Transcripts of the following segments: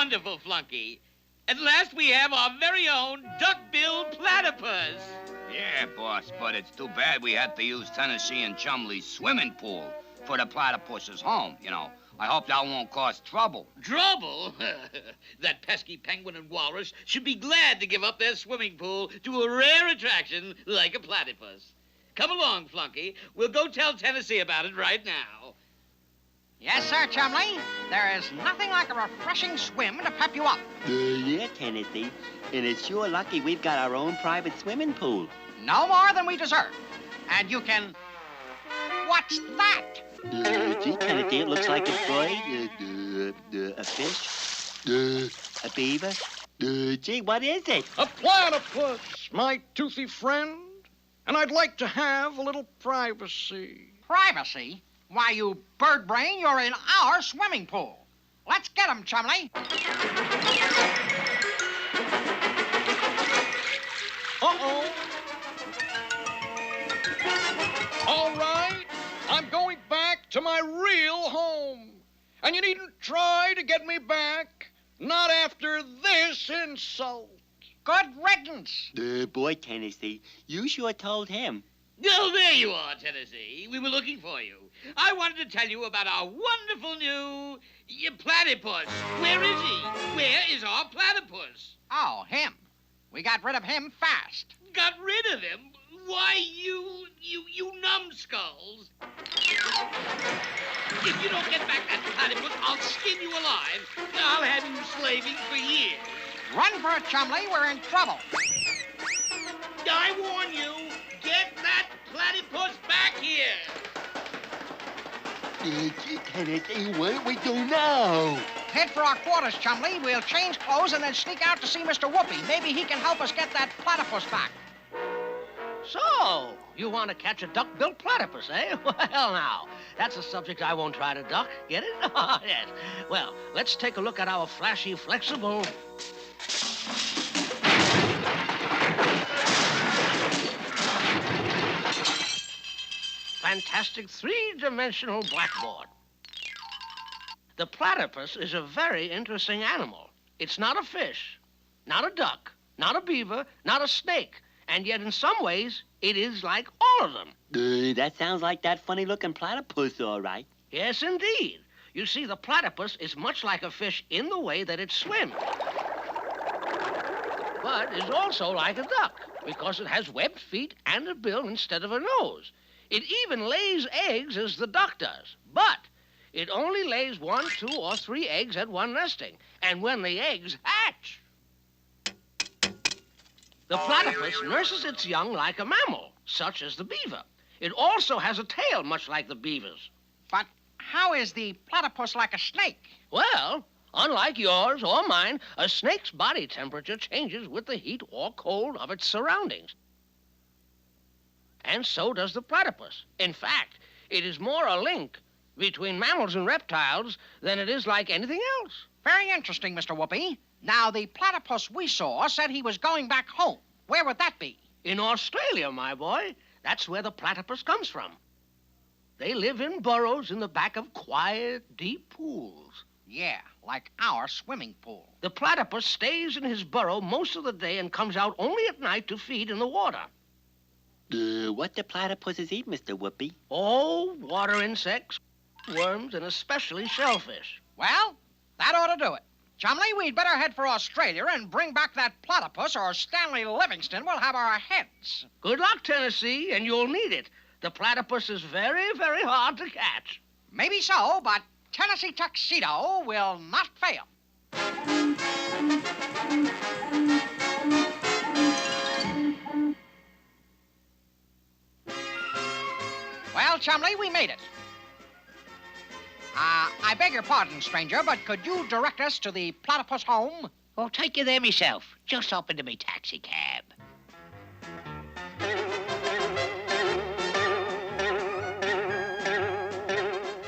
wonderful, Flunky. At last we have our very own duck-billed platypus. Yeah, boss, but it's too bad we had to use Tennessee and Chumley's swimming pool for the platypus's home, you know. I hope that won't cause trouble. Trouble? That pesky penguin and walrus should be glad to give up their swimming pool to a rare attraction like a platypus. Come along, Flunky. We'll go tell Tennessee about it right now. Yes, sir, Chumley. There is nothing like a refreshing swim to pep you up. Yeah, Tennessee. And it's sure lucky we've got our own private swimming pool. No more than we deserve. And you can... What's that? Gee, Tennessee, it looks like a bird, a fish, a beaver. Gee, what is it? A platypus, my toothy friend. And I'd like to have a little privacy. Privacy? Why, you bird brain, you're in our swimming pool. Let's get him, Chumley. Uh-oh. All right, I'm going back to my real home. And you needn't try to get me back. Not after this insult. Good riddance. Boy, Tennessee, you sure told him. Oh, there you are, Tennessee. We were looking for you. I wanted to tell you about our wonderful new platypus. Where is he? Where is our platypus? Oh, him. We got rid of him fast. Got rid of him? Why, you numbskulls. If you don't get back that platypus, I'll skin you alive. I'll have you slaving for years. Run for it, Chumley. We're in trouble. I warn you, get that platypus back here. Gee, Tennessee, what do we do now? Head for our quarters, Chumley. We'll change clothes and then sneak out to see Mr. Whoopi. Maybe he can help us get that platypus back. So, you want to catch a duck-billed platypus, eh? Well, now, that's a subject I won't try to duck. Get it? Yes. Well, let's take a look at our flashy, flexible... fantastic three-dimensional blackboard. The platypus is a very interesting animal. It's not a fish, not a duck, not a beaver, not a snake, and yet in some ways it is like all of them. That sounds like that funny-looking platypus, all right. Yes, indeed. You see, the platypus is much like a fish in the way that it swims, but is also like a duck because it has webbed feet and a bill instead of a nose. It even lays eggs as the duck does, but it only lays 1, 2, or 3 eggs at one nesting. And when the eggs hatch, the platypus nurses its young like a mammal, such as the beaver. It also has a tail much like the beaver's. But how is the platypus like a snake? Well, unlike yours or mine, a snake's body temperature changes with the heat or cold of its surroundings. And so does the platypus. In fact, it is more a link between mammals and reptiles than it is like anything else. Very interesting, Mr. Whoopi. Now, the platypus we saw said he was going back home. Where would that be? In Australia, my boy. That's where the platypus comes from. They live in burrows in the back of quiet, deep pools. Yeah, like our swimming pool. The platypus stays in his burrow most of the day and comes out only at night to feed in the water. What do platypuses eat, Mr. Whoopi? Oh, water insects, worms, and especially shellfish. Well, that ought to do it. Chumley, we'd better head for Australia and bring back that platypus, or Stanley Livingston will have our heads. Good luck, Tennessee, and you'll need it. The platypus is very, very hard to catch. Maybe so, but Tennessee Tuxedo will not fail. Well, Chumley, we made it. I beg your pardon, stranger, but could you direct us to the platypus home? I'll take you there myself. Just hop into me taxi cab.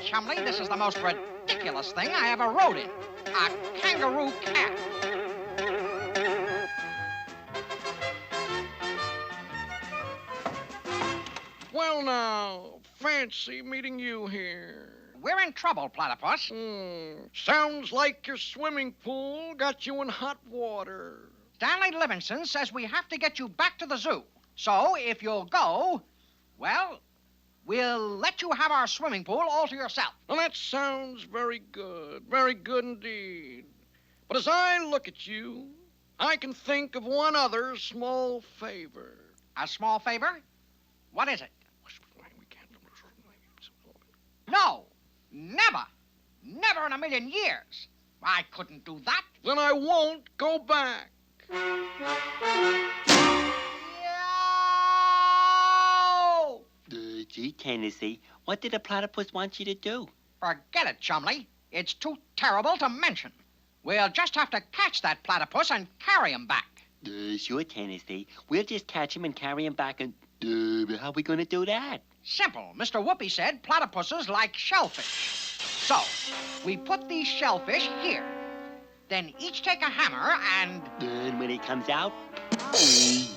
Chumley, this is the most ridiculous thing I ever rode in. A kangaroo cat. Well, now, fancy meeting you here. we're in trouble, Platypus. Sounds like your swimming pool got you in hot water. Stanley Livingston says we have to get you back to the zoo. So, if you'll go, well, we'll let you have our swimming pool all to yourself. Well, that sounds very good indeed. But as I look at you, I can think of one other small favor. A small favor? What is it? No, never. Never in a million years. I couldn't do that. Then I won't go back. No! Gee, Tennessee, what did the platypus want you to do? Forget it, Chumley. It's too terrible to mention. We'll just have to catch that platypus and carry him back. Sure, Tennessee. We'll just catch him and carry him back and... how are we going to do that? Simple. Mr. Whoopi said platypuses like shellfish. So, we put these shellfish here. Then each take a hammer and... And when he comes out... Owie.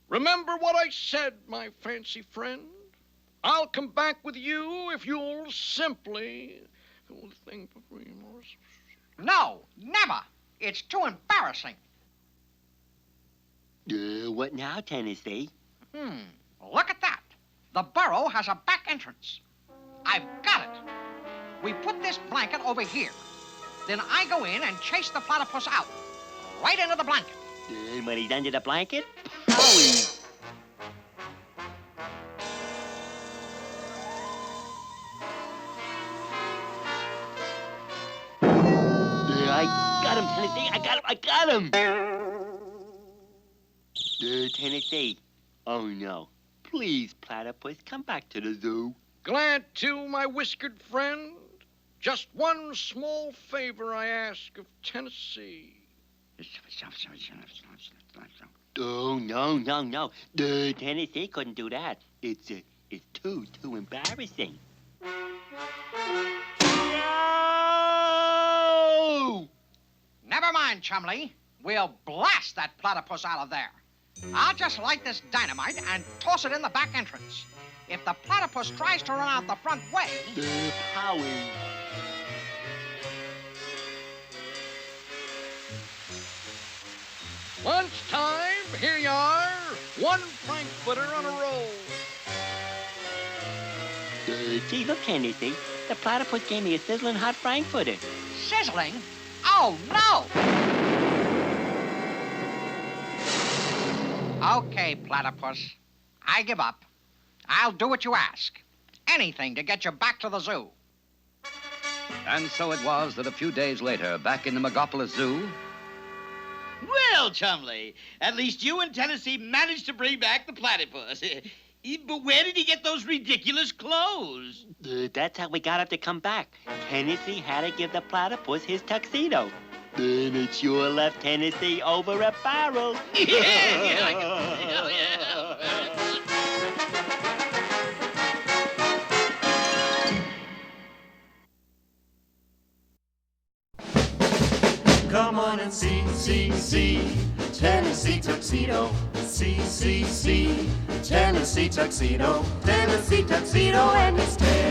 Remember what I said, my fancy friend. I'll come back with you if you'll simply... No, never. It's too embarrassing. What now, Tennessee? Look at that. The burrow has a back entrance. I've got it. We put this blanket over here. Then I go in and chase the platypus out. Right into the blanket. And when he's under the blanket... Owie. I got him, Tennessee. I got him. Tennessee. Oh, no. Please, platypus, come back to the zoo. Glad to, my whiskered friend. Just one small favor I ask of Tennessee. Oh, no. Tennessee couldn't do that. It's too embarrassing. No! Never mind, Chumley. We'll blast that platypus out of there. I'll just light this dynamite and toss it in the back entrance. If the platypus tries to run out the front way... Howie. Lunchtime, here you are. One frankfurter on a roll. Gee, look, Tennessee. The platypus gave me a sizzling hot frankfurter. Sizzling? Oh, no! Okay, platypus. I give up. I'll do what you ask. Anything to get you back to the zoo. And so it was that a few days later, back in the Megapolis Zoo... Well, Chumley, at least you and Tennessee managed to bring back the platypus. But where did he get those ridiculous clothes? That's how we got him to come back. Tennessee had to give the platypus his tuxedo. Then it sure left Tennessee over a barrel. Come on and see Tennessee Tuxedo. See Tennessee Tuxedo. Tennessee Tuxedo and his tail.